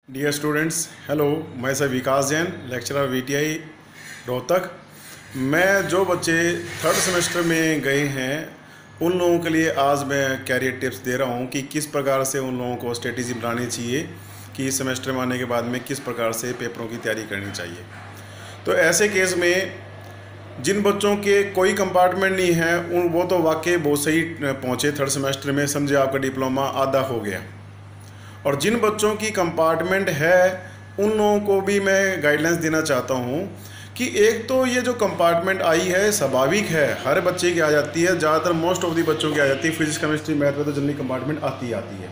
Dear students, hello. मैं sir Vikas Jain, lecturer VTI Rohtak. मैं जो बच्चे थर्ड सेमेस्टर में गए हैं उन लोगों के लिए आज मैं कैरियर टिप्स दे रहा हूं कि किस प्रकार से उन लोगों को स्ट्रेटेजी बनानी चाहिए कि इस सेमेस्टर में आने के बाद में किस प्रकार से पेपरों की तैयारी करनी चाहिए। तो ऐसे केस में जिन बच्चों के कोई कंपार्टमेंट नहीं है उन वो तो वाकई बहुत सही पहुँचे थर्ड सेमेस्टर में, समझे आपका डिप्लोमा आधा हो गया। और जिन बच्चों की कंपार्टमेंट है उन लोगों को भी मैं गाइडलाइंस देना चाहता हूँ कि एक तो ये जो कंपार्टमेंट आई है स्वाभाविक है, हर बच्चे की आ जाती है, ज़्यादातर मोस्ट ऑफ दी बच्चों की आ जाती है। फिजिक्स केमिस्ट्री मैथ में तो जनरली कंपार्टमेंट आती है।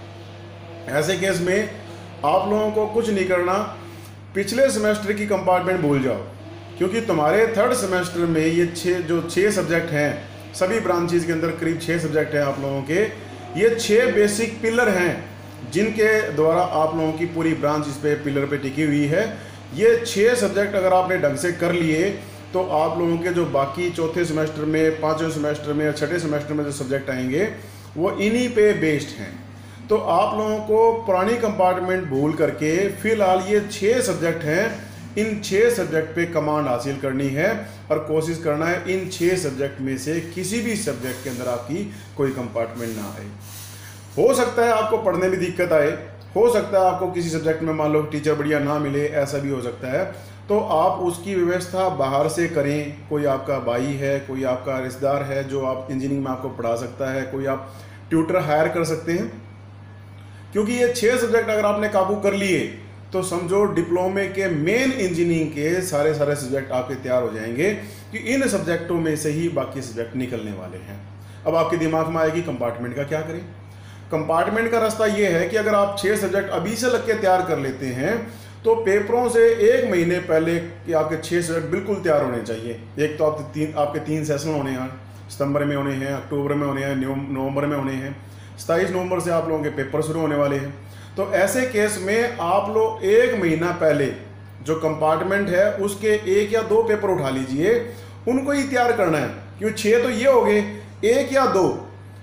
ऐसे केस में आप लोगों को कुछ नहीं करना, पिछले सेमेस्टर की कंपार्टमेंट भूल जाओ, क्योंकि तुम्हारे थर्ड सेमेस्टर में ये छः सब्जेक्ट हैं, सभी ब्रांचेज के अंदर करीब 6 सब्जेक्ट हैं आप लोगों के। ये 6 बेसिक पिलर हैं जिनके द्वारा आप लोगों की पूरी ब्रांच इस पे पिलर पे टिकी हुई है। ये 6 सब्जेक्ट अगर आपने ढंग से कर लिए तो आप लोगों के जो बाकी चौथे सेमेस्टर में, पाँचवें सेमेस्टर में या छठे सेमेस्टर में जो सब्जेक्ट आएंगे वो इन्हीं पे बेस्ड हैं। तो आप लोगों को पुरानी कंपार्टमेंट भूल करके फिलहाल ये 6 सब्जेक्ट हैं, इन 6 सब्जेक्ट पे कमांड हासिल करनी है और कोशिश करना है इन 6 सब्जेक्ट में से किसी भी सब्जेक्ट के अंदर आपकी कोई कंपार्टमेंट ना आए। हो सकता है आपको पढ़ने में दिक्कत आए, हो सकता है आपको किसी सब्जेक्ट में मान लो टीचर बढ़िया ना मिले, ऐसा भी हो सकता है। तो आप उसकी व्यवस्था बाहर से करें। कोई आपका भाई है, कोई आपका रिश्तेदार है जो आप इंजीनियरिंग में आपको पढ़ा सकता है, कोई आप ट्यूटर हायर कर सकते हैं। क्योंकि ये 6 सब्जेक्ट अगर आपने काबू कर लिए तो समझो डिप्लोमे के मेन इंजीनियरिंग के सारे सब्जेक्ट आपके तैयार हो जाएंगे कि इन सब्जेक्टों में से ही बाकी सब्जेक्ट निकलने वाले हैं। अब आपके दिमाग में आएगी कंपार्टमेंट का क्या करें। कंपार्टमेंट का रास्ता ये है कि अगर आप 6 सब्जेक्ट अभी से लग के तैयार कर लेते हैं तो पेपरों से 1 महीने पहले कि आपके 6 सब्जेक्ट बिल्कुल तैयार होने चाहिए। एक तो आपके 3 सेशन होने हैं, सितंबर में होने हैं, अक्टूबर में होने हैं, नवंबर में होने हैं, 27 नवंबर से आप लोगों के पेपर शुरू होने वाले हैं। तो ऐसे केस में आप लोग 1 महीना पहले जो कंपार्टमेंट है उसके 1 या 2 पेपर उठा लीजिए, उनको ही तैयार करना है। क्यों 6 तो ये हो गए, 1 या 2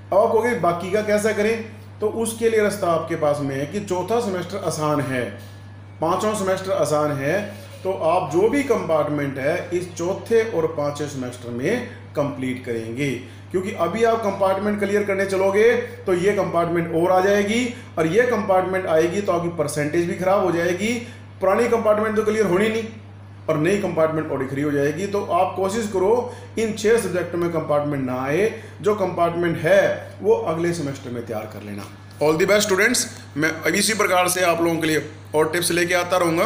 अब कहोगे बाकी का कैसा करें। तो उसके लिए रास्ता आपके पास में है कि चौथा सेमेस्टर आसान है, 5वां सेमेस्टर आसान है। तो आप जो भी कंपार्टमेंट है इस चौथे और 5वें सेमेस्टर में कंप्लीट करेंगे। क्योंकि अभी आप कंपार्टमेंट क्लियर करने चलोगे तो ये कंपार्टमेंट और आ जाएगी, और ये कंपार्टमेंट आएगी तो आपकी परसेंटेज भी खराब हो जाएगी। पुरानी कंपार्टमेंट तो क्लियर होनी नहीं और नई कंपार्टमेंट और खरी हो जाएगी। तो आप कोशिश करो इन 6 सब्जेक्ट में कंपार्टमेंट ना आए, जो कंपार्टमेंट है वो अगले सेमेस्टर में तैयार कर लेना। All the best students. मैं इसी प्रकार से आप लोगों के लिए और टिप्स लेके आता रहूँगा।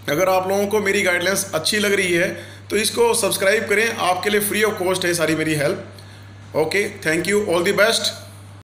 अगर आप लोगों को मेरी गाइडलाइंस अच्छी लग रही है तो इसको सब्सक्राइब करें, आपके लिए फ्री ऑफ कॉस्ट है सारी मेरी help. Okay, thank you, all the best.